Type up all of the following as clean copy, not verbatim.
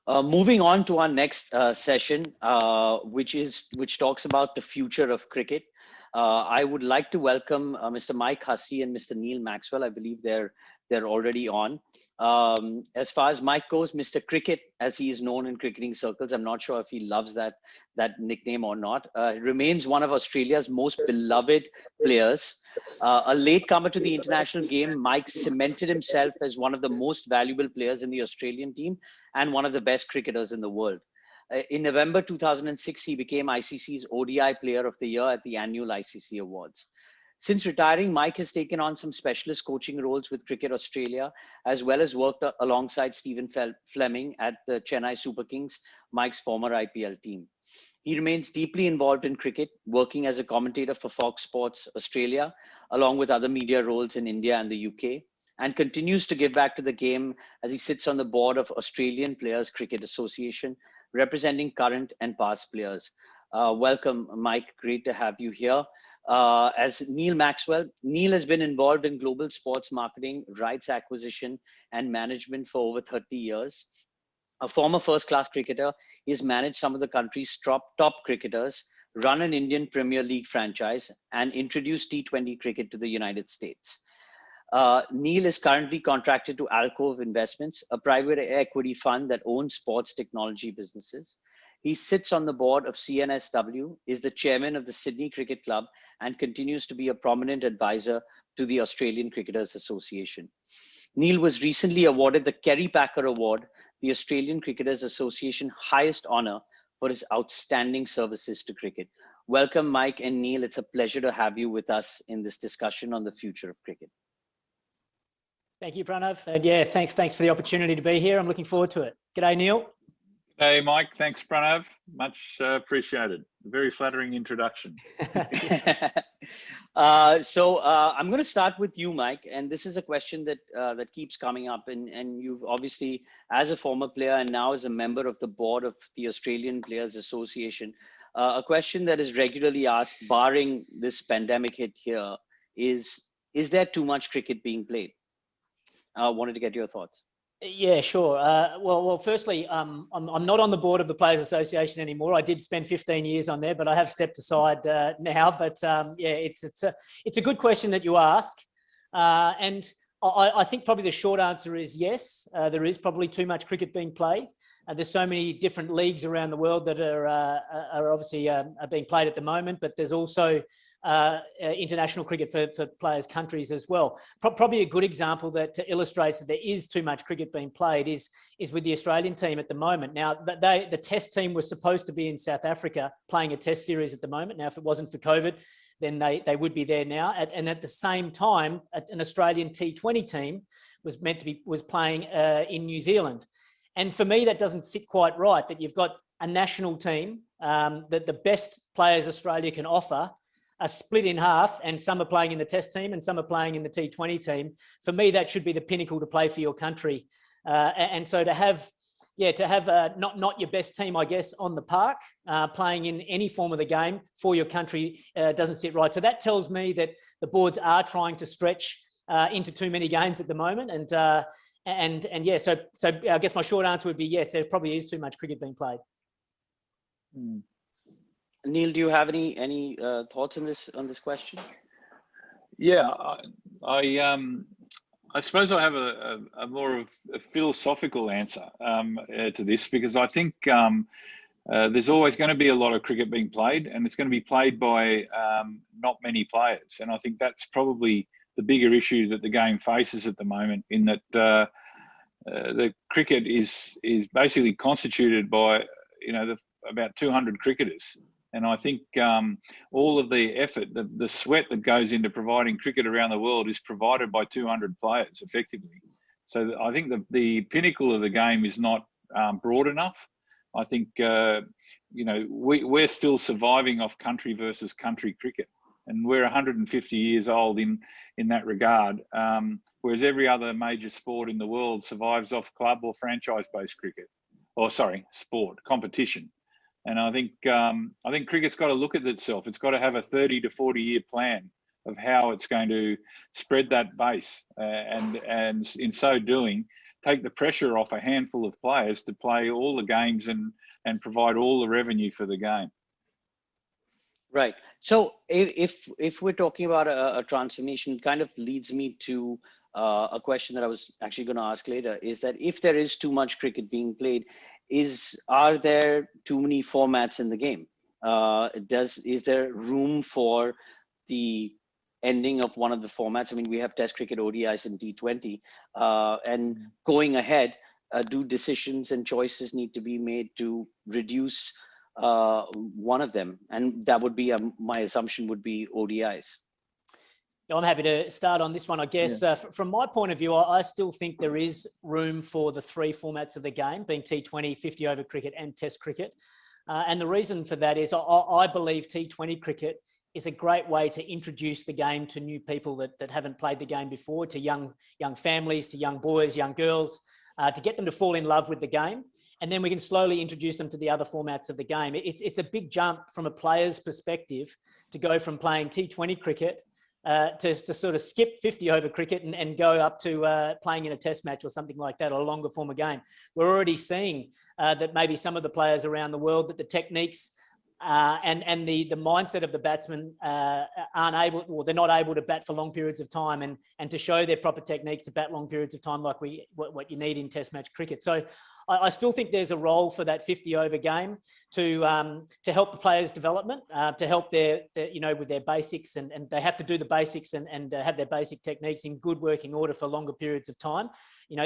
Moving on to our next session, which talks about the future of cricket. I would like to welcome Mr. Mike Hussey and Mr. Neil Maxwell. I believe they're already on. As far as Mike goes, Mr. Cricket, as he is known in cricketing circles, I'm not sure if he loves that nickname or not. Remains one of Australia's most beloved players. A latecomer to the international game, Mike cemented himself as one of the most valuable players in the Australian team and one of the best cricketers in the world. In November 2006, he became ICC's ODI Player of the Year at the annual ICC Awards. Since retiring, Mike has taken on some specialist coaching roles with Cricket Australia, as well as worked alongside Stephen Fleming at the Chennai Super Kings, Mike's former IPL team. He remains deeply involved in cricket, working as a commentator for Fox Sports Australia, along with other media roles in India and the UK, and continues to give back to the game as he sits on the board of Australian Players Cricket Association, representing current and past players. Welcome, Mike. Great to have you here. As Neil Maxwell, Neil has been involved in global sports marketing, rights acquisition, and management for over 30 years. A former first-class cricketer, he has managed some of the country's top cricketers, run an Indian Premier League franchise, and introduced T20 cricket to the United States. Neil is currently contracted to Alcove Investments, a private equity fund that owns sports technology businesses. He sits on the board of CNSW, is the chairman of the Sydney Cricket Club, and continues to be a prominent advisor to the Australian Cricketers Association. Neil was recently awarded the Kerry Packer Award, the Australian Cricketers Association highest honor for his outstanding services to cricket. Welcome, Mike and Neil. It's a pleasure to have you with us in this discussion on the future of cricket. Thank you, Pranav. And yeah, thanks for the opportunity to be here. I'm looking forward to it. G'day, Neil. Hey, Mike. Thanks, Pranav. Much appreciated. Very flattering introduction. I'm going to start with you, Mike. And this is a question that keeps coming up. And you've obviously, as a former player and now as a member of the board of the Australian Players Association, a question that is regularly asked, barring this pandemic hit here, is there too much cricket being played? I wanted to get your thoughts. Yeah, sure. Well, firstly, I'm not on the board of the Players Association anymore. I did spend 15 years on there, but I have stepped aside now. But yeah, it's a good question that you ask, and I think probably the short answer is yes. There is probably too much cricket being played. There's so many different leagues around the world that are obviously being played at the moment, but there's also international cricket for players' countries as well. Probably a good example that illustrates that there is too much cricket being played is with the Australian team at the moment. Now, the test team was supposed to be in South Africa playing a test series at the moment. Now, if it wasn't for COVID, then they would be there now. And at the same time, an Australian T20 team was playing in New Zealand. And for me, that doesn't sit quite right, that you've got a national team that the best players Australia can offer are split in half, and some are playing in the test team and some are playing in the T20 team. For me, that should be the pinnacle to play for your country. And so to have not your best team, I guess, on the park, playing in any form of the game for your country doesn't sit right. So that tells me that the boards are trying to stretch into too many games at the moment. And yeah, so I guess my short answer would be yes, there probably is too much cricket being played. Neil, do you have any thoughts on this question? Yeah, I suppose I have a more of a philosophical answer to this, because I think there's always going to be a lot of cricket being played, and it's going to be played by not many players. And I think that's probably the bigger issue that the game faces at the moment, in that the cricket is basically constituted by about 200 cricketers. And I think all of the effort, the sweat that goes into providing cricket around the world is provided by 200 players effectively. So I think the pinnacle of the game is not broad enough. I think, we're still surviving off country versus country cricket. And we're 150 years old in that regard, whereas every other major sport in the world survives off club or franchise-based cricket, sport, competition. And I think cricket's got to look at itself. It's got to have a 30 to 40 year plan of how it's going to spread that base, and in so doing, take the pressure off a handful of players to play all the games and provide all the revenue for the game. Right. So if we're talking about a transformation, it kind of leads me to a question that I was actually going to ask later, is that if there is too much cricket being played, are there too many formats in the game? Is there room for the ending of one of the formats? I mean, we have Test cricket, ODIs, and T20, and going ahead, do decisions and choices need to be made to reduce one of them? And that would be my assumption would be ODIs. I'm happy to start on this one, I guess. Yeah. From my point of view, I still think there is room for the three formats of the game, being T20, 50 over cricket and Test cricket. And the reason for that is I believe T20 cricket is a great way to introduce the game to new people that haven't played the game before, to young families, to young boys, young girls, to get them to fall in love with the game. And then we can slowly introduce them to the other formats of the game. It's a big jump from a player's perspective to go from playing T20 cricket to sort of skip 50 over cricket and go up to playing in a test match or something like that, or a longer form of game. We're already seeing that maybe some of the players around the world, that the techniques and the mindset of the batsmen aren't able, or they're not able to bat for long periods of time and to show their proper techniques to bat long periods of time like what you need in test match cricket. So I still think there's a role for that 50 over game to help the players' development, to help their with their basics, and they have to do the basics and have their basic techniques in good working order for longer periods of time,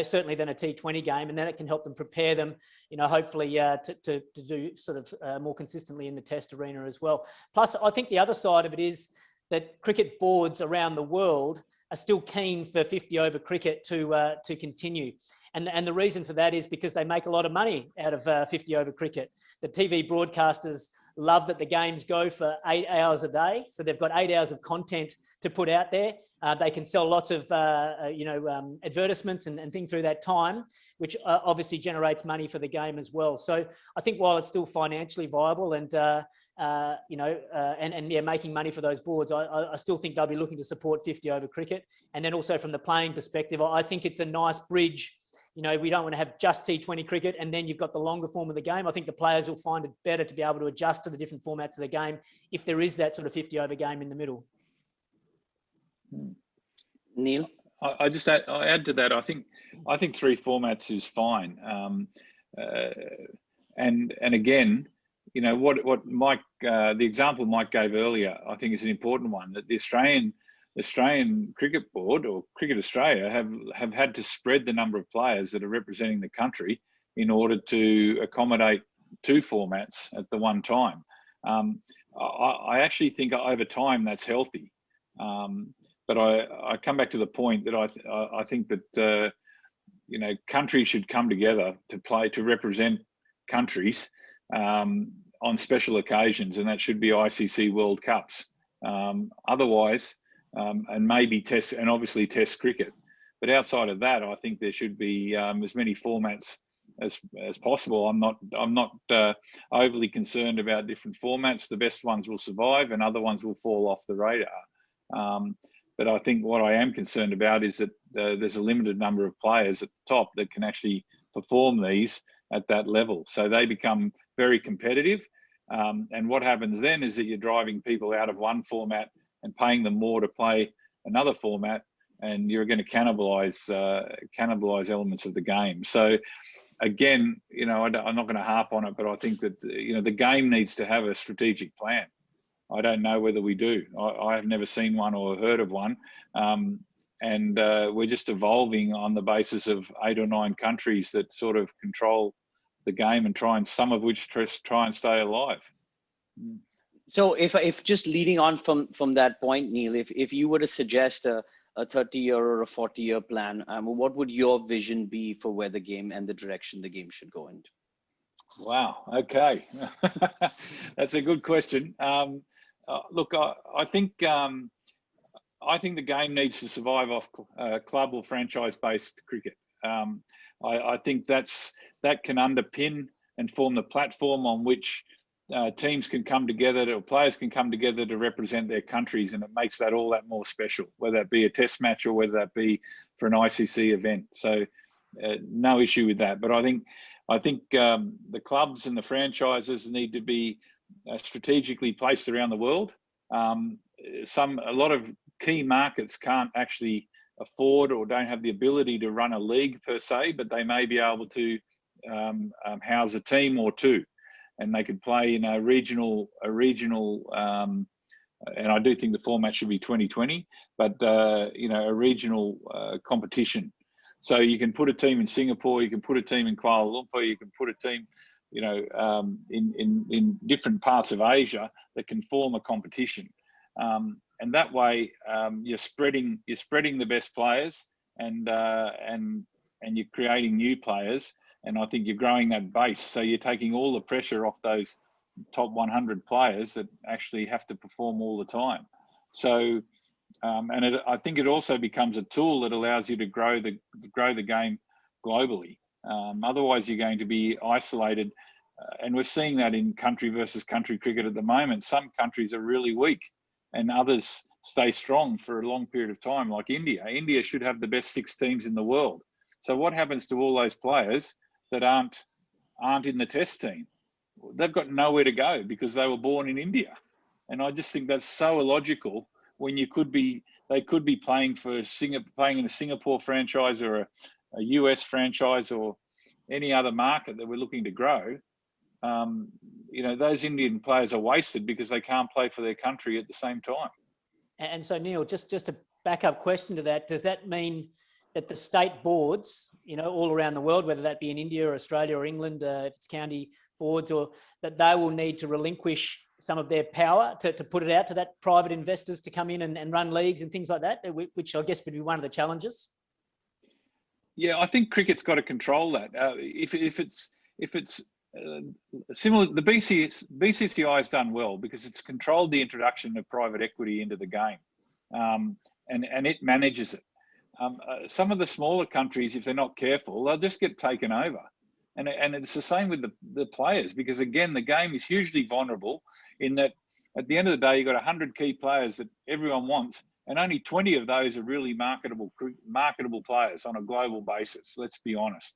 certainly than a T20 game. And then it can help them prepare them, hopefully to do sort of more consistently in the test arena as well. Plus, I think the other side of it is that cricket boards around the world are still keen for 50 over cricket to continue. And the reason for that is because they make a lot of money out of 50 over cricket. The TV broadcasters love that the games go for 8 hours a day. So they've got 8 hours of content to put out there. They can sell lots of, advertisements and things through that time, which obviously generates money for the game as well. So I think while it's still financially viable and making money for those boards, I still think they'll be looking to support 50 over cricket. And then also from the playing perspective, I think it's a nice bridge. We don't want to have just T20 cricket and then you've got the longer form of the game. I think the players will find it better to be able to adjust to the different formats of the game if there is that sort of 50 over game in the middle. Neil? I add to that. I think three formats is fine. And again, what Mike, the example Mike gave earlier, I think is an important one, that the Australian Cricket Board or Cricket Australia have had to spread the number of players that are representing the country in order to accommodate two formats at the one time. I actually think over time that's healthy. But I come back to the point that I think that countries should come together to represent countries on special occasions, and that should be ICC World Cups. Otherwise, and maybe test, and obviously test cricket. But outside of that, I think there should be as many formats as possible. I'm not overly concerned about different formats. The best ones will survive and other ones will fall off the radar. But I think what I am concerned about is that there's a limited number of players at the top that can actually perform these at that level. So they become very competitive. And what happens then is that you're driving people out of one format and paying them more to play another format, and you're going to cannibalize elements of the game. So again, I'm not going to harp on it, but I think that the game needs to have a strategic plan. I don't know whether we do. I have never seen one or heard of one, and we're just evolving on the basis of 8 or 9 countries that sort of control the game and some of which try and stay alive. So if just leading on from that point, Neil, if you were to suggest a 30-year or a 40-year plan, what would your vision be for where the game and the direction the game should go into? Wow. Okay, that's a good question. Look, I think the game needs to survive off club or franchise-based cricket. I think that can underpin and form the platform on which teams can come together, or players can come together to represent their countries, and it makes that all that more special, whether that be a test match or whether that be for an ICC event. So no issue with that. But I think the clubs and the franchises need to be strategically placed around the world. A lot of key markets can't actually afford or don't have the ability to run a league per se, but they may be able to house a team or two, and they could play in a regional. And I do think the format should be 2020, but a regional competition. So you can put a team in Singapore, you can put a team in Kuala Lumpur, you can put a team, in different parts of Asia that can form a competition. And that way, you're spreading the best players, and you're creating new players. And I think you're growing that base. So you're taking all the pressure off those top 100 players that actually have to perform all the time. So, I think it also becomes a tool that allows you to grow the game globally. Otherwise, you're going to be isolated. And we're seeing that in country versus country cricket at the moment. Some countries are really weak and others stay strong for a long period of time, like India. India should have the best 6 teams in the world. So what happens to all those players that aren't in the test team? They've got nowhere to go because they were born in India. And I just think that's so illogical when they could be playing in a Singapore franchise or a US franchise or any other market that we're looking to grow. Those Indian players are wasted because they can't play for their country at the same time. And so, Neil, just a backup question to that, does that mean that the state boards, all around the world, whether that be in India or Australia or England, if it's county boards, or that they will need to relinquish some of their power to put it out to that private investors to come in and run leagues and things like that, which I guess would be one of the challenges? Yeah, I think cricket's got to control that. If it's similar, the BCCI has done well because it's controlled the introduction of private equity into the game, and it manages it. Some of the smaller countries, if they're not careful, they'll just get taken over. And it's the same with the players, because again, the game is hugely vulnerable in that at the end of the day, you've got 100 key players that everyone wants, and only 20 of those are really marketable players on a global basis. Let's be honest.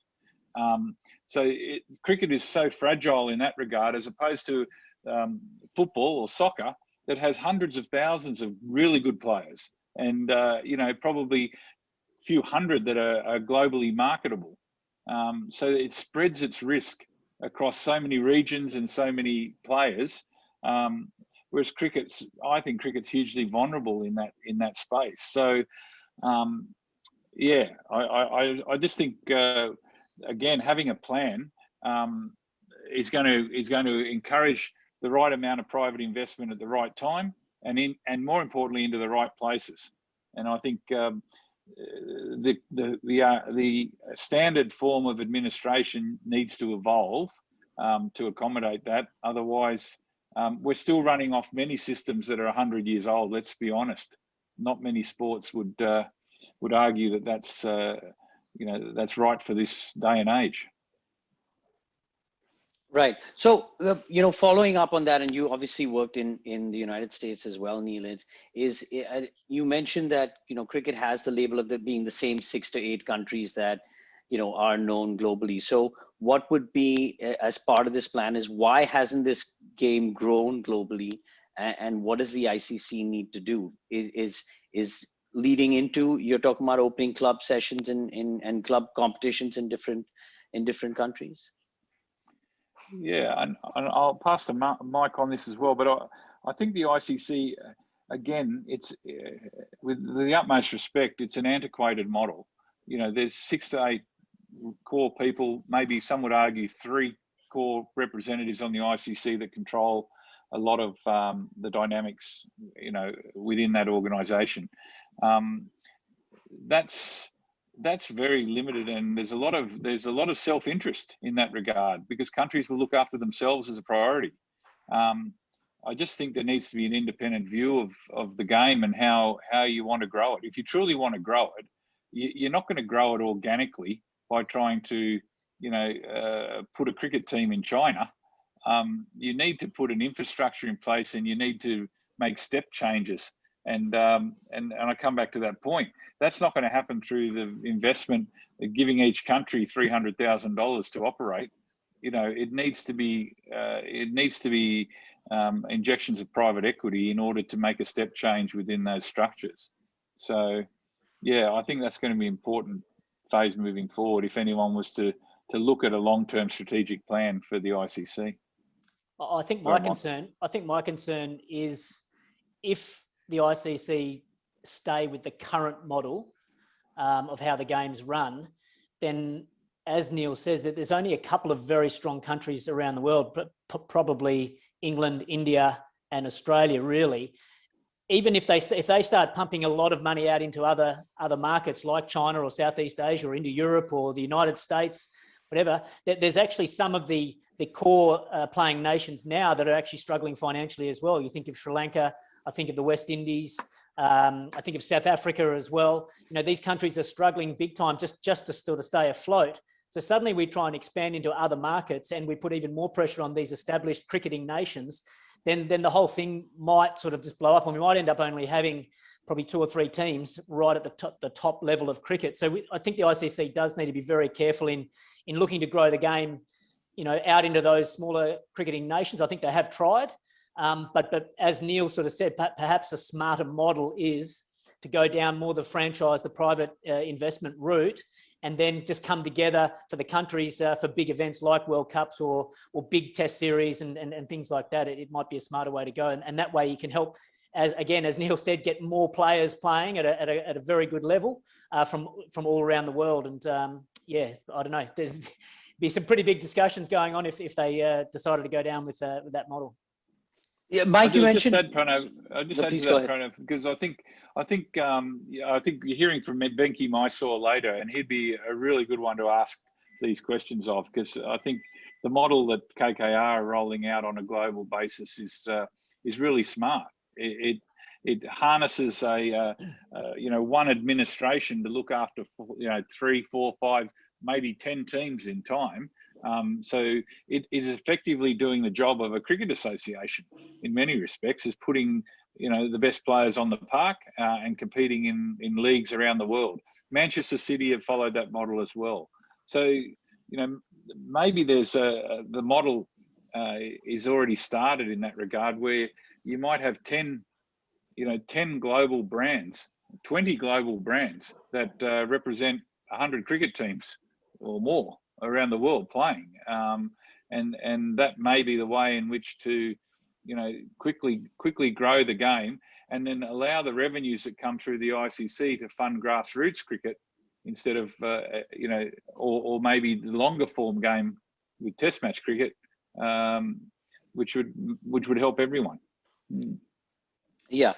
Cricket is so fragile in that regard, as opposed to football or soccer that has hundreds of thousands of really good players, and probably a few hundred that are globally marketable. So it spreads its risk across so many regions and so many players. Whereas I think cricket's hugely vulnerable in that space. So, I just think again, having a plan is going to encourage the right amount of private investment at the right time, and more importantly, into the right places. And I think the standard form of administration needs to evolve to accommodate that. Otherwise, we're still running off many systems that are 100 years old. Let's be honest. Not many sports would argue that that's right for this day and age. Right. So, following up on that, and you obviously worked in the United States as well, Neil, you mentioned that, cricket has the label of being the same 6 to 8 countries that, are known globally. So what would be, as part of this plan, is why hasn't this game grown globally, and what does the ICC need to do? Is leading into, you're talking about opening club sessions and club competitions in different countries? Yeah, and I'll pass to Mike on this as well, but I think the ICC, again, it's with the utmost respect, it's an antiquated model. There's 6 to 8 core people, maybe some would argue 3 core representatives on the ICC that control a lot of the dynamics, within that organisation. That's very limited, and there's a lot of self-interest in that regard, because countries will look after themselves as a priority. I just think there needs to be an independent view of the game and how you want to grow it. If you truly want to grow it, you're not going to grow it organically by trying to, put a cricket team in China. You need to put an infrastructure in place, and you need to make step changes. And I come back to that point. That's not going to happen through the investment giving each country $300,000 to operate. It needs to be injections of private equity in order to make a step change within those structures. So, yeah, I think that's going to be an important phase moving forward if anyone was to look at a long-term strategic plan for the ICC. I think my concern is if the ICC stay with the current model of how the games run, then, as Neil says, that there's only a couple of very strong countries around the world, probably England, India, and Australia, really. Even if they start pumping a lot of money out into other markets like China or Southeast Asia or into Europe or the United States, whatever, there's actually some of the core playing nations now that are actually struggling financially as well. You think of Sri Lanka, I think of the West Indies, I think of South Africa as well. These countries are struggling big time just to sort of stay afloat. So suddenly we try and expand into other markets and we put even more pressure on these established cricketing nations, then the whole thing might sort of just blow up, and we might end up only having probably 2 or 3 teams right at the top level of cricket. So I think the ICC does need to be very careful in looking to grow the game, out into those smaller cricketing nations. I think they have tried, but as Neil sort of said, perhaps a smarter model is to go down more the franchise, the private investment route, and then just come together for the countries for big events like World Cups or big test series and things like that. It might be a smarter way to go. And that way you can help, as Neil said, get more players playing at a very good level from all around the world. And I don't know, there'd be some pretty big discussions going on if they decided to go down with that model. Yeah, Mike, you mentioned. I'll just add to that, Pranav, because I think you're hearing from Benki Mysore later, and he'd be a really good one to ask these questions of, because I think the model that KKR are rolling out on a global basis is really smart. It harnesses one administration to look after 3, 4, 5, maybe 10 teams in time. So it is effectively doing the job of a cricket association in many respects, is putting the best players on the park and competing in leagues around the world. Manchester City have followed that model as well. So maybe there's the model is already started in that regard, where you might have 10 global brands, 20 global brands that represent 100 cricket teams or more around the world playing, and that may be the way in which to quickly grow the game, and then allow the revenues that come through the ICC to fund grassroots cricket instead of or maybe the longer form game with test match cricket, which would help everyone. Yeah.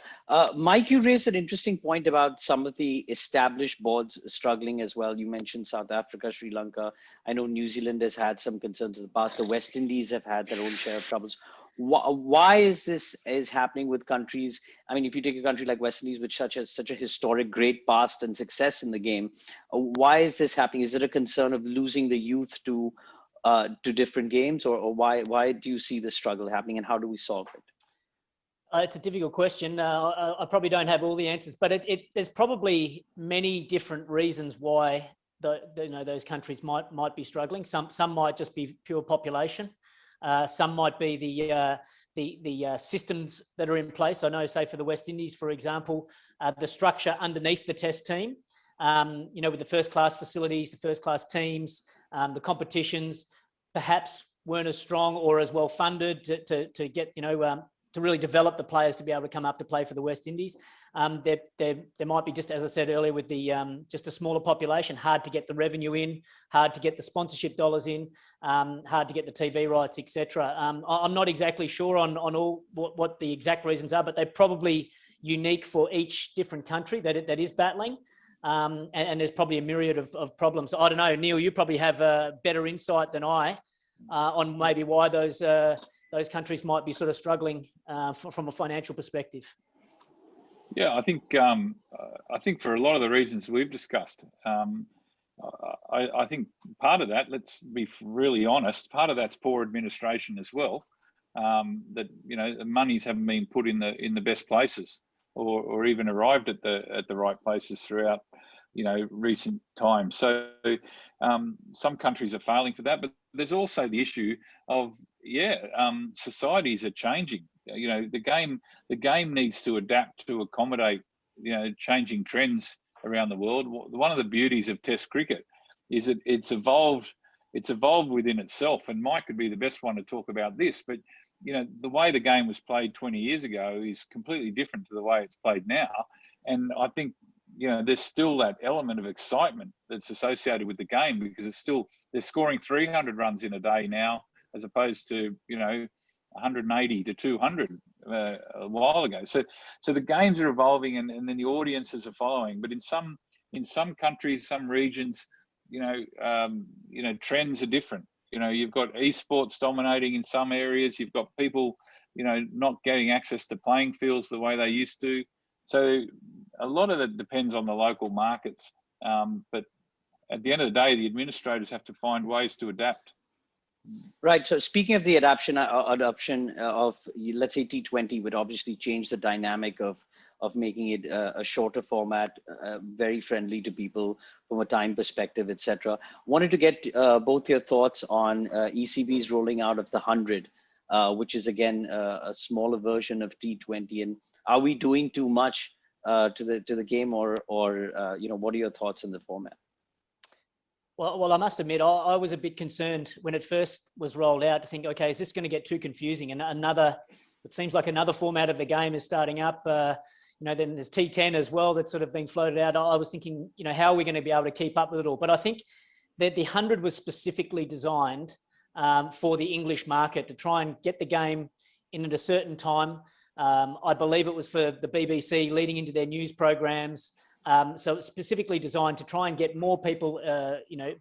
Mike, you raised an interesting point about some of the established boards struggling as well. You mentioned South Africa, Sri Lanka. I know New Zealand has had some concerns in the past. The West Indies have had their own share of troubles. Why is this happening with countries? I mean, if you take a country like West Indies, which such a historic, great past and success in the game, why is this happening? Is it a concern of losing the youth to different games, or why do you see this struggle happening, and how do we solve it? It's a difficult question. I probably don't have all the answers, but there's probably many different reasons why those countries might be struggling. Some might just be pure population. Some might be the systems that are in place. I know, say for the West Indies, for example, the structure underneath the test team, with the first class facilities, the first class teams, the competitions, perhaps weren't as strong or as well funded to get to really develop the players to be able to come up to play for the West Indies. There might be, just as I said earlier, with the just a smaller population, hard to get the revenue in, hard to get the sponsorship dollars in, hard to get the TV rights, etc. I'm not exactly sure on all what the exact reasons are, but they're probably unique for each different country that is battling. And there's probably a myriad of problems. I don't know, Neil, you probably have a better insight than I on maybe why those countries might be sort of struggling from a financial perspective. Yeah, I think for a lot of the reasons we've discussed, I think part of that, let's be really honest, part of that's poor administration as well. That the monies haven't been put in the best places, or even arrived at the right places throughout recent times. So some countries are failing for that, but there's also the issue of societies are changing. The game needs to adapt to accommodate changing trends around the world. One of the beauties of Test cricket is that it's evolved within itself, and Mike could be the best one to talk about this, but the way the game was played 20 years ago is completely different to the way it's played now. And I think there's still that element of excitement that's associated with the game, because they're scoring 300 runs in a day now, as opposed to 180 to 200 a while ago. So the games are evolving, and then the audiences are following. But in some countries, some regions, trends are different. You've got esports dominating in some areas. You've got people, not getting access to playing fields the way they used to. So a lot of it depends on the local markets. But at the end of the day, the administrators have to find ways to adapt. Right. So speaking of the adoption of, let's say, T20 would obviously change the dynamic of making it a shorter format, very friendly to people from a time perspective, etc. Wanted to get both your thoughts on ECB's rolling out of the 100, which is again a smaller version of T20. And are we doing too much to the game, or what are your thoughts on the format? Well, I must admit, I was a bit concerned when it first was rolled out to think, okay, is this going to get too confusing? And it seems like another format of the game is starting up. Then there's T10 as well that's sort of being floated out. I was thinking, how are we going to be able to keep up with it all? But I think that the 100 was specifically designed for the English market to try and get the game in at a certain time. I believe it was for the BBC leading into their news programs. So it's specifically designed to try and get more people,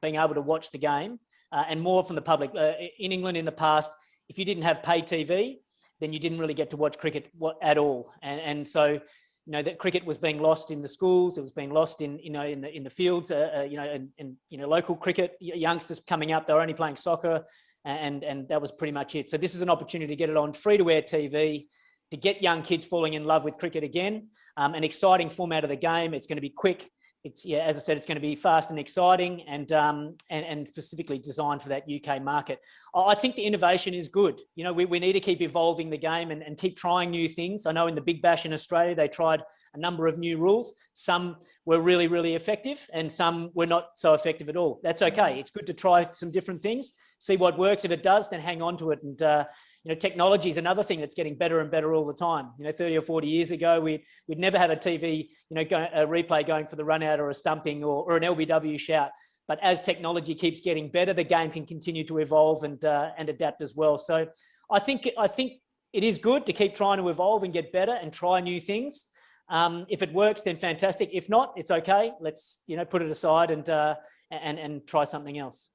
being able to watch the game and more from the public. In England in the past, if you didn't have pay TV, then you didn't really get to watch cricket at all. And so, that cricket was being lost in the schools. It was being lost in the fields, and local cricket, youngsters coming up, they were only playing soccer, and that was pretty much it. So this is an opportunity to get it on free-to-air TV, to get young kids falling in love with cricket again. An exciting format of the game. It's going to be quick. It's, as I said, it's going to be fast and exciting, and specifically designed for that UK market. I think the innovation is good. We need to keep evolving the game and keep trying new things. I know in the Big Bash in Australia, they tried a number of new rules. Some were really, really effective, and some were not so effective at all. That's okay. It's good to try some different things, see what works. If it does, then hang on to it. And technology is another thing that's getting better and better all the time. 30 or 40 years ago, we'd never have a TV, a replay going for the run out or a stumping or an LBW shout. But as technology keeps getting better, the game can continue to evolve and adapt as well. So I think it is good to keep trying to evolve and get better and try new things. If it works, then fantastic. If not, it's okay. Let's put it aside and try something else.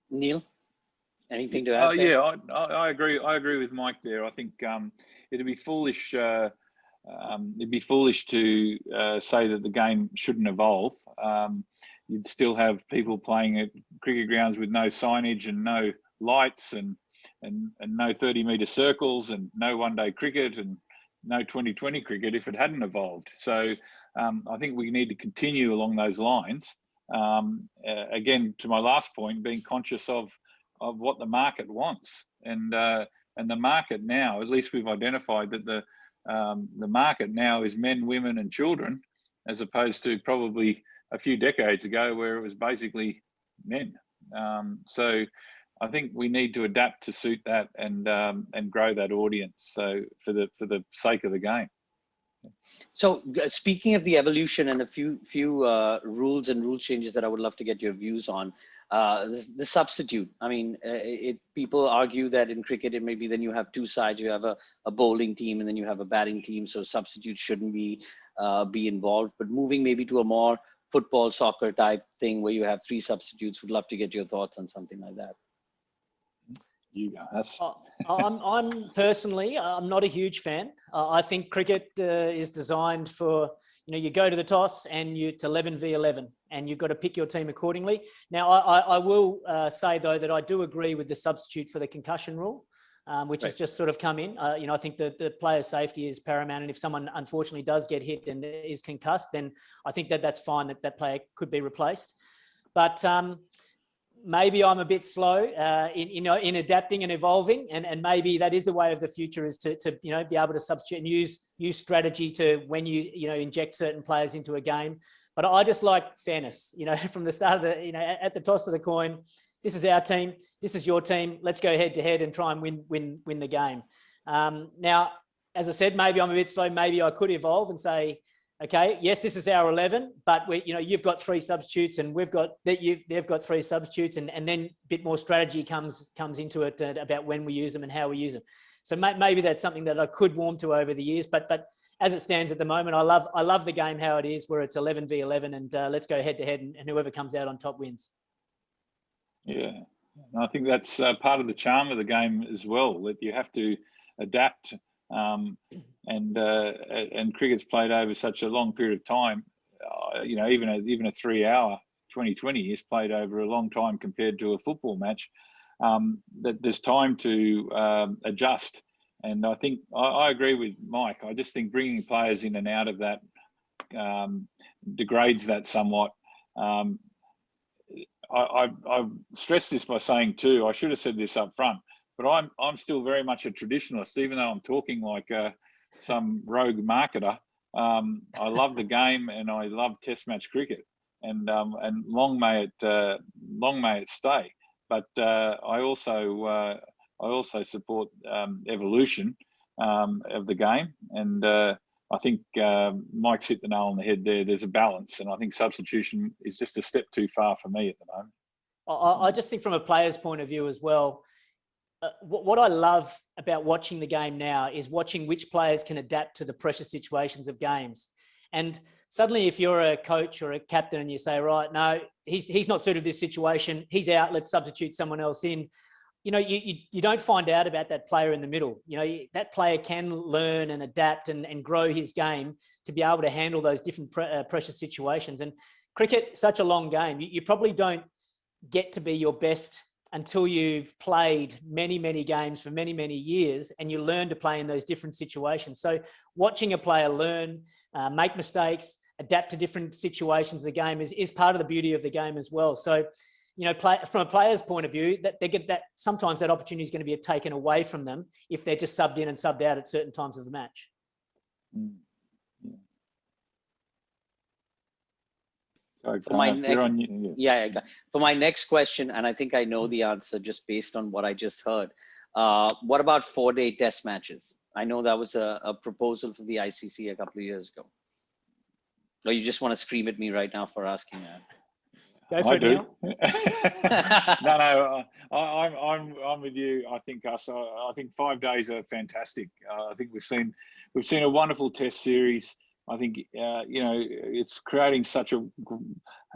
Neil, anything to add? Yeah, I agree. I agree with Mike there. I think it'd be foolish. It'd be foolish to say that the game shouldn't evolve. You'd still have people playing at cricket grounds with no signage and no lights and no 30-metre circles and no one-day cricket and no 2020 cricket if it hadn't evolved. So I think we need to continue along those lines. Again, to my last point, being conscious of what the market wants, and the market now, at least we've identified that the market now is men, women, and children, as opposed to probably a few decades ago where it was basically men. So I think we need to adapt to suit that and grow that audience. So for the sake of the game. So speaking of the evolution and a few rules and rule changes that I would love to get your views on, the substitute. I mean, people argue that in cricket, it maybe then you have two sides. You have a bowling team and then you have a batting team. So substitutes shouldn't be involved. But moving maybe to a more football, soccer type thing where you have three substitutes, would love to get your thoughts on something like that. You guys. I'm personally, I'm not a huge fan. I think cricket is designed for, you go to the toss and it's 11 v 11 and you've got to pick your team accordingly. Now, I will say though that I do agree with the substitute for the concussion rule. which Right. has just sort of come in. You know, I think the player safety is paramount, and if someone unfortunately does get hit and is concussed, then I think that's fine, that player could be replaced. But maybe I'm a bit slow in adapting and evolving, and maybe that is the way of the future, is to you know, be able to substitute and use strategy to when you know, inject certain players into a game. But I just like fairness, you know, from the start of the, you know, at the toss of the coin, this is our team, this is your team, let's go head to head and try and win the game. Now, as I said, maybe I'm a bit slow, maybe I could evolve and say, okay, yes, this is our 11, but you know, you've got 3 substitutes, and they've got 3 substitutes, and then a bit more strategy comes into it about when we use them and how we use them. So maybe that's something that I could warm to over the years, but as it stands at the moment, I love the game how it is, where it's 11v11, and let's go head to head, and whoever comes out on top wins. Yeah, and I think that's part of the charm of the game as well, that you have to adapt. And cricket's played over such a long period of time. You know, even a 3-hour 2020 is played over a long time compared to a football match. That there's time to adjust, and I think I agree with Mike. I just think bringing players in and out of that degrades that somewhat. I've stressed this by saying too, I should have said this up front, but I'm still very much a traditionalist, even though I'm talking like some rogue marketer. I love the game, and I love Test match cricket, and long may it stay. But I also support evolution of the game, and I think Mike's hit the nail on the head there. There's a balance, and I think substitution is just a step too far for me at the moment. I just think from a player's point of view as well, what I love about watching the game now is watching which players can adapt to the pressure situations of games. And suddenly, if you're a coach or a captain and you say, right, no, he's not suited to this situation, he's out, let's substitute someone else in. You know, you don't find out about that player in the middle. You know, that player can learn and adapt and grow his game to be able to handle those different pressure situations. And cricket, such a long game, you probably don't get to be your best until you've played many, many games for many, many years, and you learn to play in those different situations. So watching a player learn, make mistakes, adapt to different situations of the game is part of the beauty of the game as well. So, you know, from a player's point of view, that they get that sometimes that opportunity is going to be taken away from them if they're just subbed in and subbed out at certain times of the match. Sorry, For my next question, and I think I know the answer just based on what I just heard. What about 4-day test matches? I know that was a proposal for the ICC a couple of years ago. Or you just want to scream at me right now for asking that? Go for it, Neil. No, I'm with you. I think I think 5 days are fantastic. I think we've seen a wonderful test series. I think you know, it's creating such a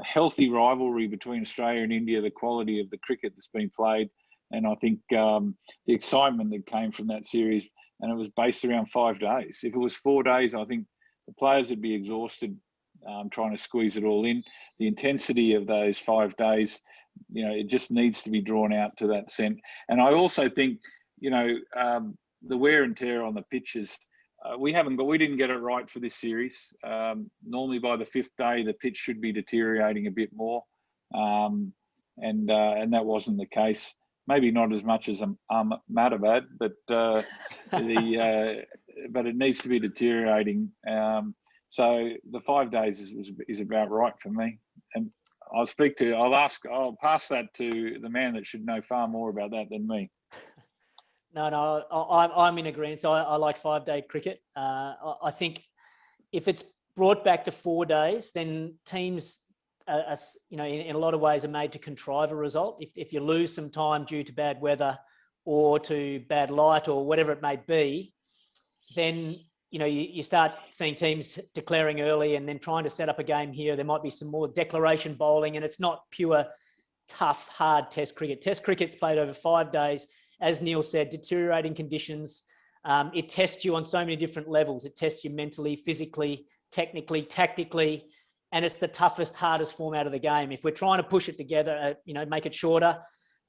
healthy rivalry between Australia and India. The quality of the cricket that's been played, and I think the excitement that came from that series, and it was based around 5 days. If it was 4 days, I think the players would be exhausted trying to squeeze it all in. The intensity of those 5 days, you know, it just needs to be drawn out to that extent. And I also think, you know, the wear and tear on the pitches. We didn't get it right for this series. Normally by the 5th day, the pitch should be deteriorating a bit more, and that wasn't the case. Maybe not as much as Ahmedabad, but but it needs to be deteriorating. So the 5 days is about right for me. And I'll pass that to the man that should know far more about that than me. No, I'm in agreement. So I like 5-day cricket. I think if it's brought back to 4 days, then teams, you know, in a lot of ways are made to contrive a result. If you lose some time due to bad weather or to bad light or whatever it may be, then, you know, you start seeing teams declaring early and then trying to set up a game here. There might be some more declaration bowling, and it's not pure, tough, hard test cricket. Test cricket's played over 5 days. As Neil said, deteriorating conditions. It tests you on so many different levels. It tests you mentally, physically, technically, tactically, and it's the toughest, hardest format of the game. If we're trying to push it together, you know, make it shorter,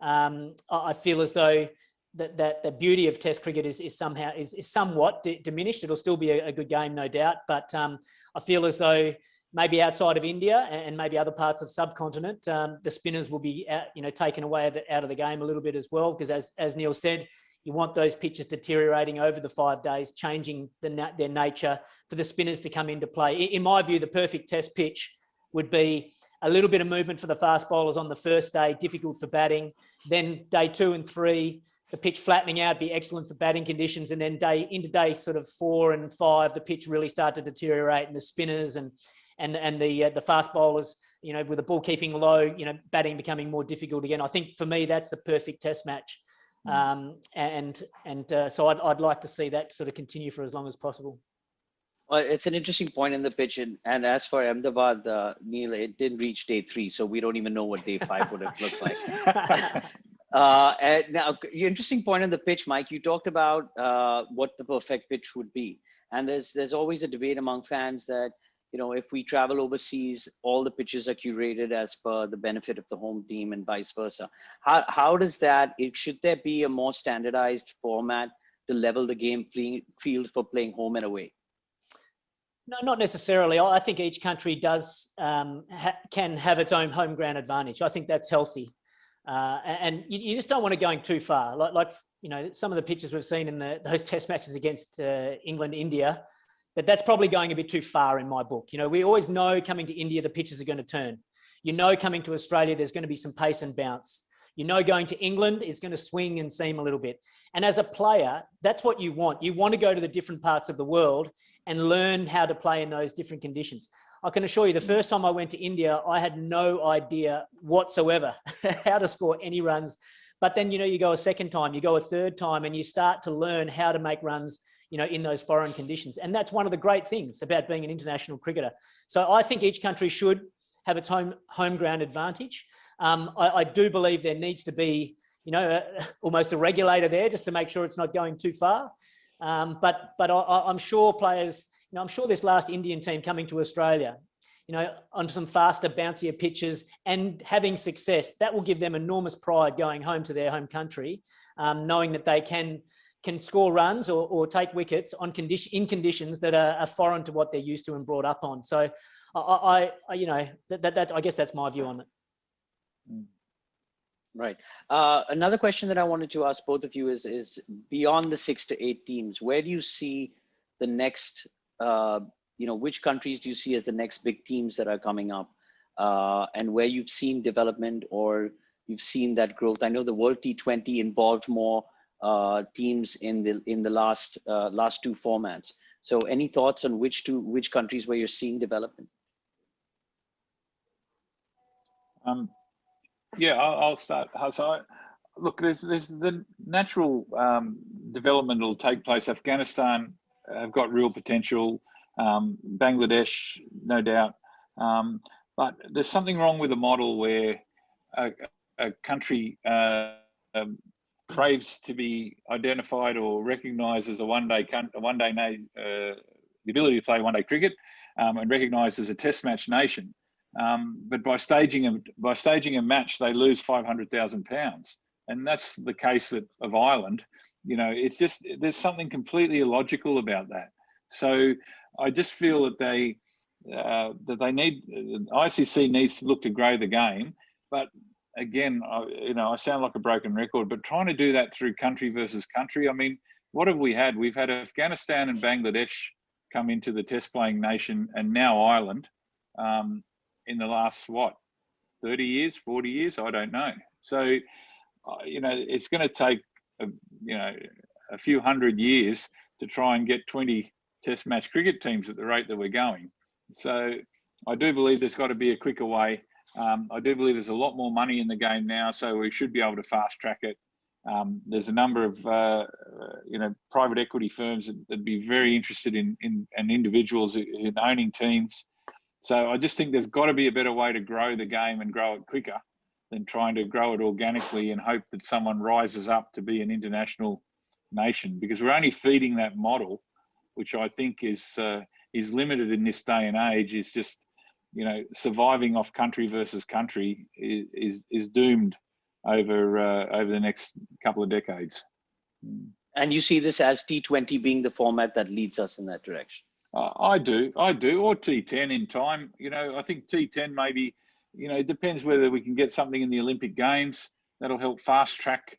I feel as though the beauty of Test cricket is somewhat diminished. It'll still be a good game, no doubt, but I feel as though maybe outside of India and maybe other parts of subcontinent, the spinners will be taken away out of the game a little bit as well, because as Neil said, you want those pitches deteriorating over the 5 days, changing their nature for the spinners to come into play. In my view, the perfect Test pitch would be a little bit of movement for the fast bowlers on the first day, difficult for batting. Then day 2 and 3, the pitch flattening out, be excellent for batting conditions. And then into day sort of 4 and 5, the pitch really start to deteriorate, and the spinners and the fast bowlers, with the ball keeping low, batting becoming more difficult again. I think for me, that's the perfect Test match. So I'd like to see that sort of continue for as long as possible. Well, it's an interesting point in the pitch, and as for Ahmedabad, Neil, it didn't reach day 3, so we don't even know what day 5 would have looked like. And now, interesting point in the pitch, Mike. You talked about what the perfect pitch would be, and there's always a debate among fans that if we travel overseas, all the pitches are curated as per the benefit of the home team and vice versa. How does that? Should there be a more standardized format to level the game field for playing home and away? No, not necessarily. I think each country can have its own home ground advantage. I think that's healthy. And you just don't want it going too far. Like some of the pitches we've seen in those Test matches against England, India, that's probably going a bit too far in my book. We always know coming to India, the pitches are going to turn. Coming to Australia, there's going to be some pace and bounce. Going to England is going to swing and seam a little bit. And as a player, that's what you want. You want to go to the different parts of the world and learn how to play in those different conditions. I can assure you, the first time I went to India, I had no idea whatsoever how to score any runs. But then, you go a second time, you go a third time, and you start to learn how to make runs, in those foreign conditions. And that's one of the great things about being an international cricketer. So I think each country should have its home ground advantage. I do believe there needs to be, almost a regulator there just to make sure it's not going too far. But I'm sure players, I'm sure this last Indian team coming to Australia, on some faster, bouncier pitches and having success, that will give them enormous pride going home to their home country, knowing that they can score runs or take wickets in conditions that are foreign to what they're used to and brought up on. So I guess that's my view on it. Right. Another question that I wanted to ask both of you is beyond the 6 to 8 teams, where do you see the next, which countries do you see as the next big teams that are coming up, and where you've seen development or you've seen that growth? I know the World T20 involved more teams in the last 2 formats. So any thoughts on which countries where you're seeing development? Yeah, I'll start. So, look, there's the natural development that will take place. Afghanistan have got real potential. Bangladesh, no doubt. But there's something wrong with the model where a country craves to be identified or recognised as the ability to play one-day cricket, and recognised as a Test match nation. But by staging a match, they lose £500,000, and that's the case of Ireland. There's something completely illogical about that. So I just feel that the ICC needs to look to grow the game, but again, I sound like a broken record, but trying to do that through country versus country. I mean, what have we had? We've had Afghanistan and Bangladesh come into the Test playing nation, and now Ireland in the last, 30 years, 40 years? I don't know. So, it's going to take, a few hundred years to try and get 20 Test match cricket teams at the rate that we're going. So I do believe there's got to be a quicker way. I do believe there's a lot more money in the game now, so we should be able to fast track it. There's a number of private equity firms that'd be very interested in and individuals in owning teams. So I just think there's got to be a better way to grow the game and grow it quicker than trying to grow it organically and hope that someone rises up to be an international nation, because we're only feeding that model, which I think is limited in this day and age. Is just surviving off country versus country is doomed over the next couple of decades. And you see this as T20 being the format that leads us in that direction? I do, or T10 in time. I think T10 maybe, it depends whether we can get something in the Olympic Games that'll help fast track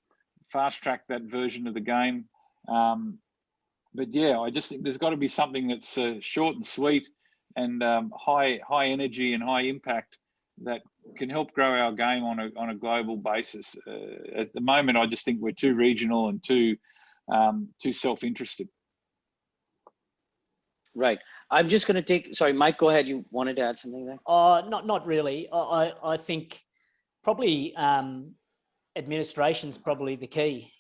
that version of the game. But yeah, I just think there's got to be something that's short and sweet and high energy and high impact that can help grow our game on a global basis. At the moment, I just think we're too regional and too self-interested. Right. I'm just going to take, sorry, Mike, go ahead. You wanted to add something there? Not really. I think probably administration's probably the key.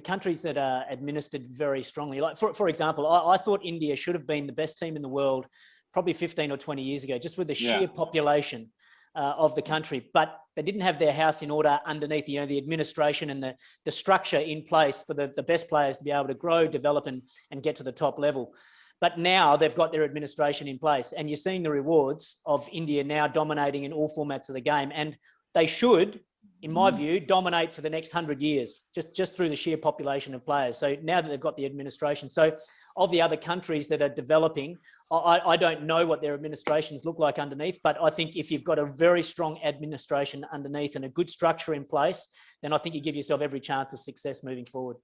Countries that are administered very strongly, like for example, I thought India should have been the best team in the world probably 15 or 20 years ago, just with the sheer population of the country, but they didn't have their house in order underneath, the administration and the structure in place for the best players to be able to grow, develop and get to the top level. But now they've got their administration in place, and you're seeing the rewards of India now dominating in all formats of the game. And they should, in my view, dominate for the next 100 years, just through the sheer population of players. So now that they've got the administration. So of the other countries that are developing, I don't know what their administrations look like underneath, but I think if you've got a very strong administration underneath and a good structure in place, then I think you give yourself every chance of success moving forward.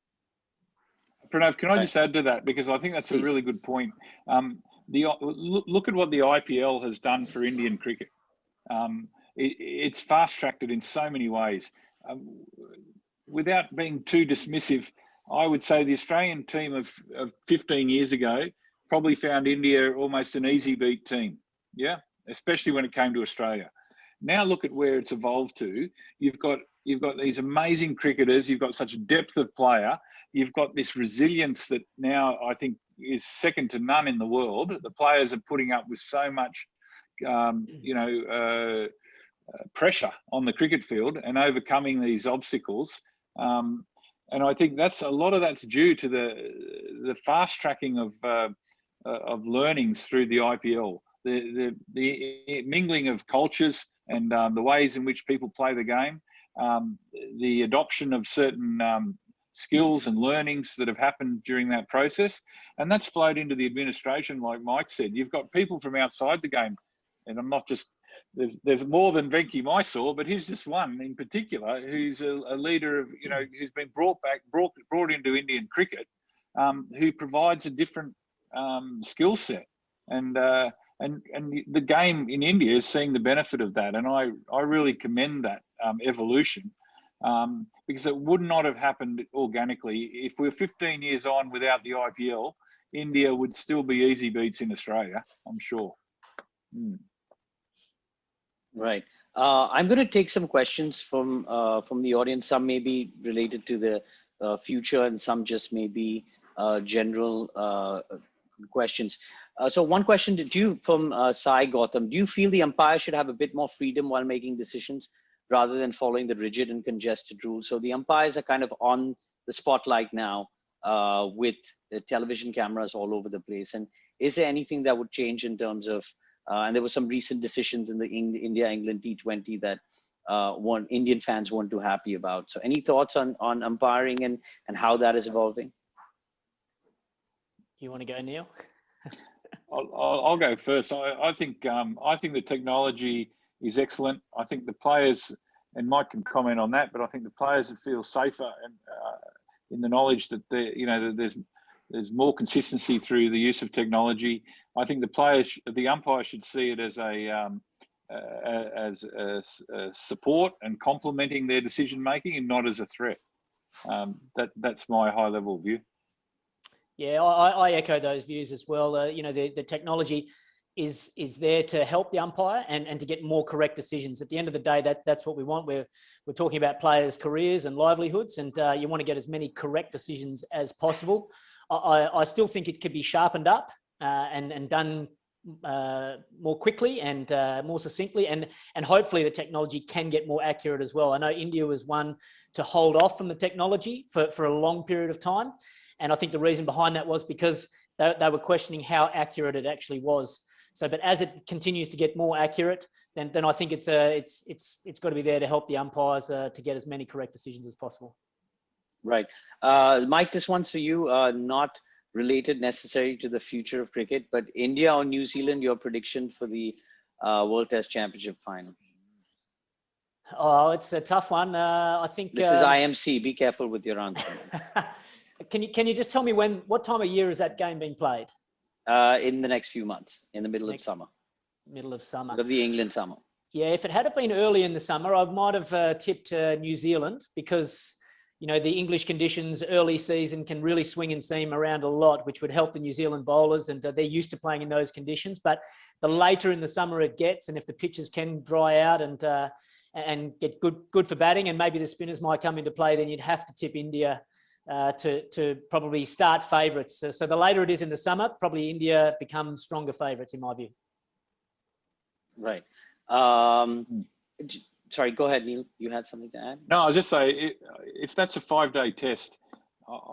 Pranav, can I just add to that? Because I think that's a really good point. Look at what the IPL has done for Indian cricket. It's fast-tracked it in so many ways. Without being too dismissive, I would say the Australian team of 15 years ago probably found India almost an easy beat team, especially when it came to Australia. Now look at where it's evolved to. You've got these amazing cricketers. You've got such depth of player. You've got this resilience that now I think is second to none in the world. The players are putting up with so much, pressure on the cricket field and overcoming these obstacles. And I think a lot of that's due to the fast tracking of learnings through the IPL, the mingling of cultures and the ways in which people play the game, the adoption of certain skills and learnings that have happened during that process. And that's flowed into the administration, like Mike said. You've got people from outside the game, and I'm not just, there's more than Venki Mysore, but he's just one in particular who's a leader of, who's been brought into Indian cricket, who provides a different skill set. And the game in India is seeing the benefit of that. And I really commend that evolution, because it would not have happened organically. If we're 15 years on without the IPL, India would still be easy beats in Australia, I'm sure. Right. I'm going to take some questions from the audience. Some may be related to the future, and some just maybe general questions. So one question to you from Sai Gautam: do you feel the umpire should have a bit more freedom while making decisions rather than following the rigid and congested rules? So the umpires are kind of on the spotlight now with the television cameras all over the place. And is there anything that would change in terms of and there were some recent decisions in the India-England T20 that Indian fans weren't too happy about. So any thoughts on umpiring and how that is evolving? You want to go, Neil? I'll go first. I think the technology is excellent. I think the players, and Mike can comment on that, but I think the players feel safer and in the knowledge that that there's more consistency through the use of technology. I think the umpire should see it as a support and complementing their decision making, and not as a threat. That's my high level view. Yeah, I echo those views as well. The technology is there to help the umpire and to get more correct decisions. At the end of the day, that's what we want. We're talking about players' careers and livelihoods, and you want to get as many correct decisions as possible. I still think it could be sharpened up and done more quickly and more succinctly, and hopefully the technology can get more accurate as well. I know India was one to hold off from the technology for a long period of time, and I think the reason behind that was because they were questioning how accurate it actually was. So, but as it continues to get more accurate, then I think it's got to be there to help the umpires to get as many correct decisions as possible. Right. Mike, this one's for you, not related necessarily to the future of cricket, but India or New Zealand, your prediction for the World Test Championship final? Oh, it's a tough one. I think this is IMC. Be careful with your answer. Can you just tell me what time of year is that game being played? In the next few months, in the middle of summer. Middle of summer. Of the England summer. Yeah, if it had been early in the summer, I might have tipped New Zealand because, you know, the English conditions early season can really swing and seam around a lot, which would help the New Zealand bowlers, and they're used to playing in those conditions. But the later in the summer it gets, and if the pitches can dry out and get good for batting, and maybe the spinners might come into play, then you'd have to tip India to probably start favourites. So the later it is in the summer, probably India become stronger favourites in my view. Right. Sorry, go ahead, Neil. You had something to add? No, I was just saying, if that's a 5-day test,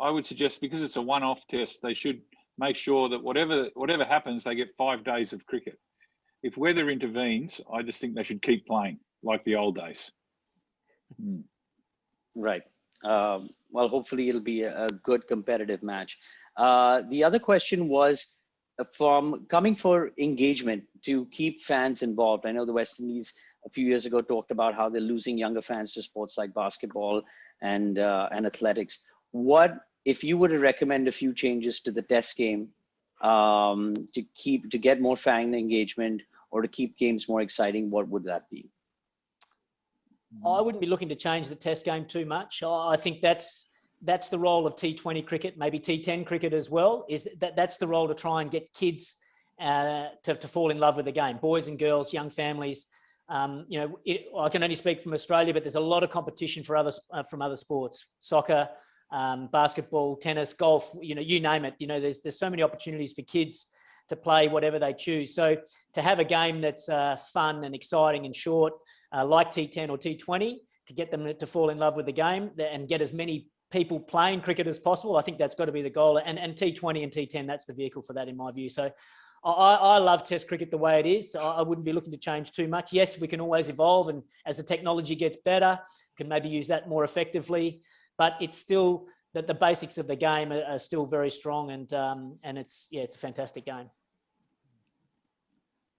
I would suggest, because it's a one-off test, they should make sure that whatever happens, they get 5 days of cricket. If weather intervenes, I just think they should keep playing like the old days. Right. Well, hopefully it'll be a good competitive match. The other question was from coming for engagement to keep fans involved. I know the West Indies a few years ago talked about how they're losing younger fans to sports like basketball and athletics. What, if you were to recommend a few changes to the Test game to get more fan engagement or to keep games more exciting, what would that be? I wouldn't be looking to change the Test game too much. I think that's the role of T20 cricket, maybe T10 cricket as well. That's the role to try and get kids to fall in love with the game, boys and girls, young families. You know, I can only speak from Australia, but there's a lot of competition from other sports, soccer, basketball, tennis, golf. You know, you name it. You know, there's so many opportunities for kids to play whatever they choose. So to have a game that's fun and exciting and short, like T10 or T20, to get them to fall in love with the game and get as many people playing cricket as possible, I think that's got to be the goal. And T20 and T10, that's the vehicle for that in my view. So I love Test cricket the way it is. I wouldn't be looking to change too much. Yes, we can always evolve, and as the technology gets better, can maybe use that more effectively. But it's still that the basics of the game are still very strong, and it's a fantastic game.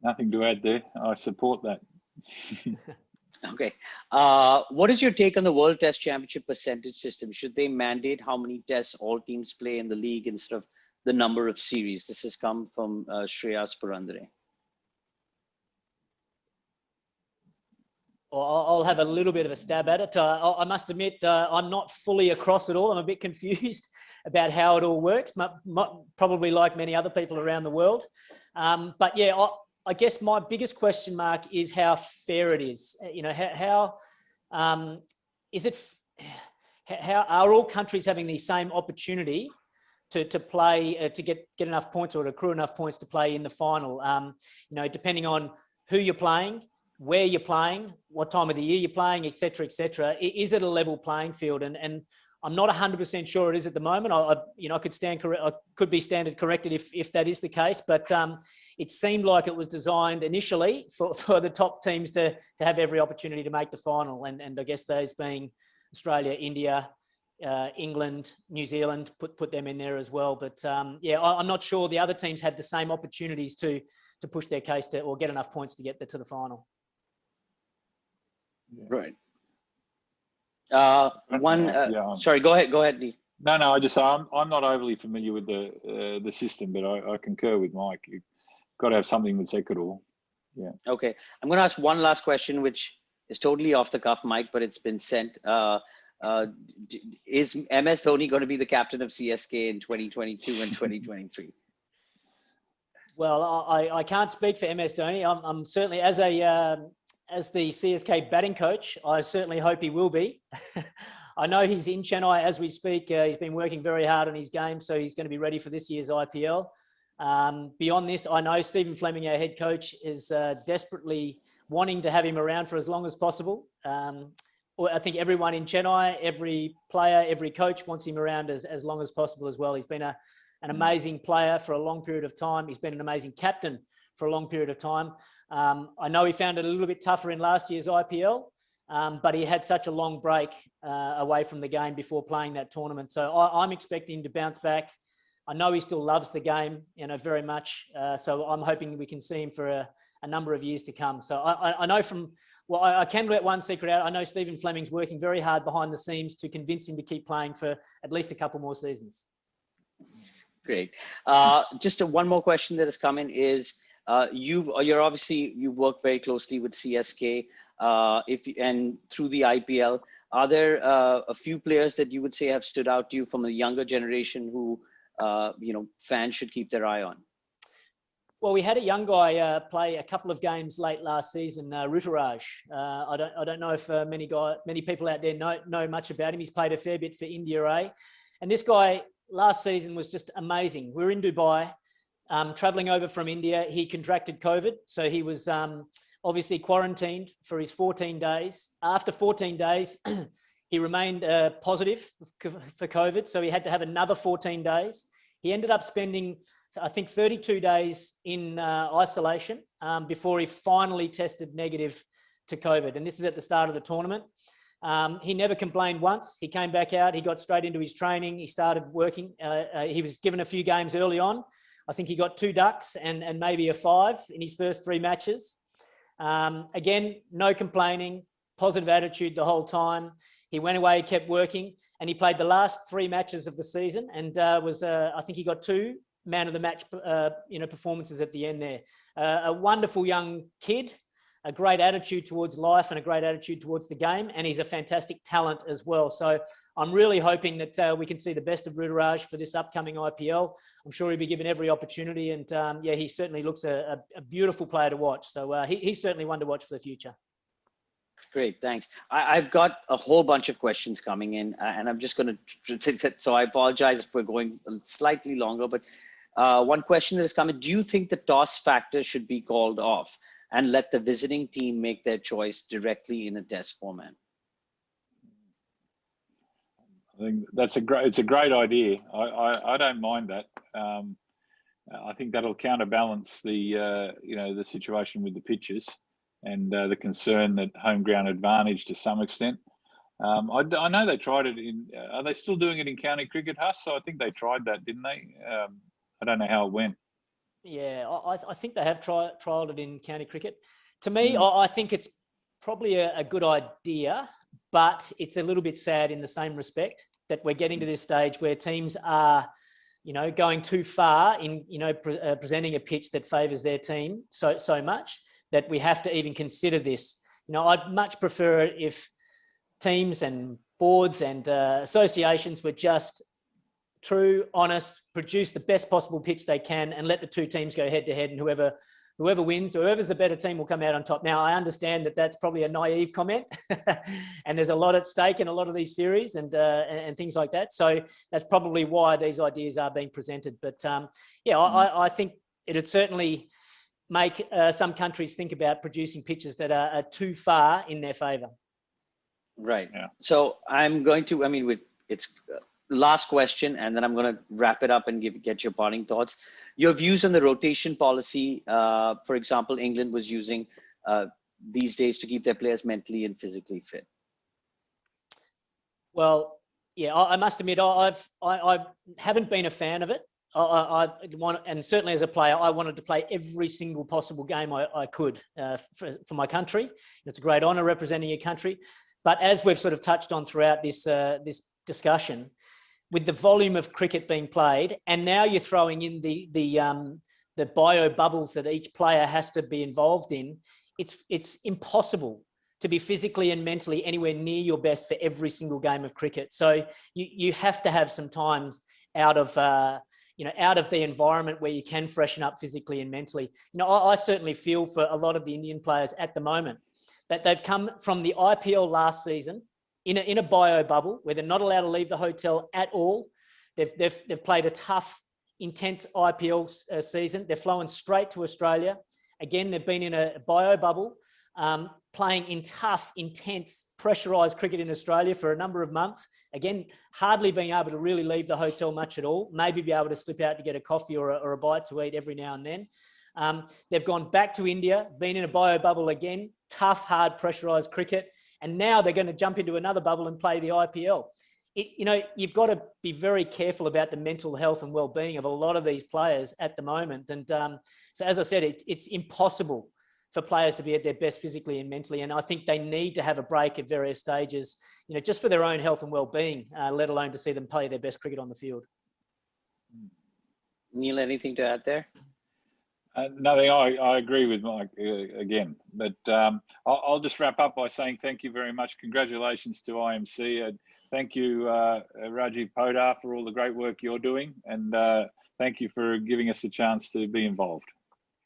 Nothing to add there. I support that. Okay. What is your take on the World Test Championship percentage system? Should they mandate how many tests all teams play in the league instead of the number of series? This has come from Shreyas Purandare. I'll have a little bit of a stab at it. I must admit, I'm not fully across it all. I'm a bit confused about how it all works, probably like many other people around the world. But yeah, I guess my biggest question mark is how fair it is. You know, how is it? How are all countries having the same opportunity to play to get enough points or to accrue enough points to play in the final? You know, depending on who you're playing, where you're playing, what time of the year you're playing, et cetera, is it a level playing field? And I'm not 100% sure it is at the moment. I could be standard corrected if that is the case, but it seemed like it was designed initially for the top teams to have every opportunity to make the final. And I guess those being Australia, India, England, New Zealand, put them in there as well. But yeah, I'm not sure the other teams had the same opportunities to push their case or get enough points to get to the final. Right. Sorry, go ahead, Lee. No, I'm not overly familiar with the system, but I concur with Mike. You've got to have something that's equitable. Yeah. Okay. I'm going to ask one last question, which is totally off the cuff, Mike, but it's been sent. Is MS Dhoni going to be the captain of CSK in 2022 and 2023? Well, I can't speak for MS Dhoni. I'm certainly, as the CSK batting coach, I certainly hope he will be. I know he's in Chennai as we speak. He's been working very hard on his game, so he's going to be ready for this year's IPL. Beyond this, I know Stephen Fleming, our head coach, is desperately wanting to have him around for as long as possible. I think everyone in Chennai, every player, every coach wants him around as long as possible as well. He's been an amazing player for a long period of time. He's been an amazing captain for a long period of time. I know he found it a little bit tougher in last year's IPL, but he had such a long break away from the game before playing that tournament. So I'm expecting him to bounce back. I know he still loves the game, very much. So I'm hoping we can see him for a number of years to come. So I know I can let one secret out. I know Stephen Fleming's working very hard behind the scenes to convince him to keep playing for at least a couple more seasons. Great. Just one more question that has come in is, you work very closely with CSK, and through the IPL. Are there a few players that you would say have stood out to you from the younger generation who fans should keep their eye on? Well, we had a young guy play a couple of games late last season, Ruturaj. I don't know if many people out there know much about him. He's played a fair bit for India A, and this guy last season was just amazing. We were in Dubai, traveling over from India. He contracted COVID, so he was obviously quarantined for his 14 days. After 14 days, he remained positive for COVID, so he had to have another 14 days. He ended up spending, I think, 32 days in isolation before he finally tested negative to COVID. And this is at the start of the tournament. He never complained once. He came back out. He got straight into his training. He started working. He was given a few games early on. I think he got 2 ducks and maybe a 5 in his first 3 matches. Again, no complaining, positive attitude the whole time. He went away, kept working, and he played the last 3 matches of the season, and I think he got 2 man of the match, performances at the end there. A wonderful young kid, a great attitude towards life and a great attitude towards the game, and he's a fantastic talent as well. So I'm really hoping that we can see the best of Ruturaj for this upcoming IPL. I'm sure he'll be given every opportunity, and he certainly looks a beautiful player to watch. So he's certainly one to watch for the future. Great, thanks. I've got a whole bunch of questions coming in, and I'm just going to, so I apologize if we're going slightly longer, but one question that has come in: do you think the toss factor should be called off and let the visiting team make their choice directly in a test format? I think it's a great idea. I don't mind that. I think that'll counterbalance the situation with the pitches and the concern that home ground advantage to some extent. I know they tried it in. Are they still doing it in county cricket, Huss? So I think they tried that, didn't they? I don't know how it went. Yeah, I think they have trialled it in county cricket. To me, I think it's probably a good idea, but it's a little bit sad in the same respect that we're getting to this stage where teams are, going too far in, presenting a pitch that favours their team so much that we have to even consider this. I'd much prefer it if teams and boards and associations were just true, honest, produce the best possible pitch they can, and let the 2 teams go head to head, and whoever wins, whoever's the better team will come out on top. Now, I understand that that's probably a naive comment, and there's a lot at stake in a lot of these series and things like that. So that's probably why these ideas are being presented. But I think it'd certainly make some countries think about producing pitches that are too far in their favour. Right. Yeah. So I'm going to, it's last question, and then I'm going to wrap it up and get your parting thoughts. Your views on the rotation policy, for example, England was using these days to keep their players mentally and physically fit. Well, yeah, I must admit, I haven't been a fan of it. I want, and certainly as a player, I wanted to play every single possible game I could for my country. It's a great honour representing your country. But as we've sort of touched on throughout this discussion, with the volume of cricket being played, and now you're throwing in the bio bubbles that each player has to be involved in, it's impossible to be physically and mentally anywhere near your best for every single game of cricket. So you have to have some times out of the environment where you can freshen up physically and mentally. I certainly feel for a lot of the Indian players at the moment that they've come from the IPL last season in a bio bubble where they're not allowed to leave the hotel at all. They've played a tough, intense IPL season. They're flown straight to Australia. Again, they've been in a bio bubble, playing in tough, intense, pressurised cricket in Australia for a number of months. Again, hardly being able to really leave the hotel much at all. Maybe be able to slip out to get a coffee or a bite to eat every now and then. They've gone back to India, been in a bio bubble again, tough, hard, pressurised cricket. And now they're going to jump into another bubble and play the IPL. You've got to be very careful about the mental health and well-being of a lot of these players at the moment. And so, as I said, it's impossible for players to be at their best physically and mentally. And I think they need to have a break at various stages, just for their own health and well-being, let alone to see them play their best cricket on the field. Neil, anything to add there? Nothing. I agree with Mike again, but I'll just wrap up by saying thank you very much. Congratulations to IMC. Thank you, Rajiv Podar, for all the great work you're doing, and thank you for giving us the chance to be involved.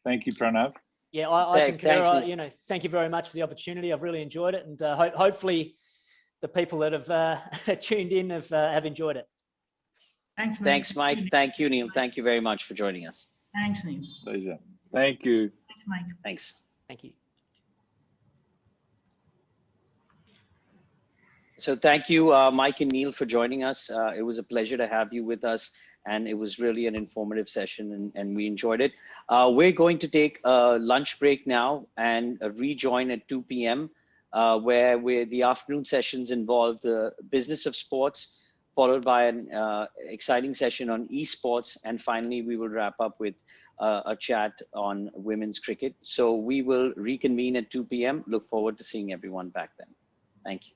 Thank you, Pranav. Yeah, I concur. Thanks. Thank you very much for the opportunity. I've really enjoyed it, and hopefully the people that have tuned in have enjoyed it. Thanks, Mike. Thanks, Mike. Thank you, Neil. Thank you very much for joining us. Thanks, Neil. Pleasure. Thank you. Thanks, Mike. Thanks. Thank you. So thank you, Mike and Neil, for joining us. It was a pleasure to have you with us, and it was really an informative session, and we enjoyed it. We're going to take a lunch break now and rejoin at 2 p.m., where the afternoon sessions involve the business of sports, followed by an exciting session on esports, and finally we will wrap up with a chat on women's cricket. So we will reconvene at 2 p.m. Look forward to seeing everyone back then. Thank you.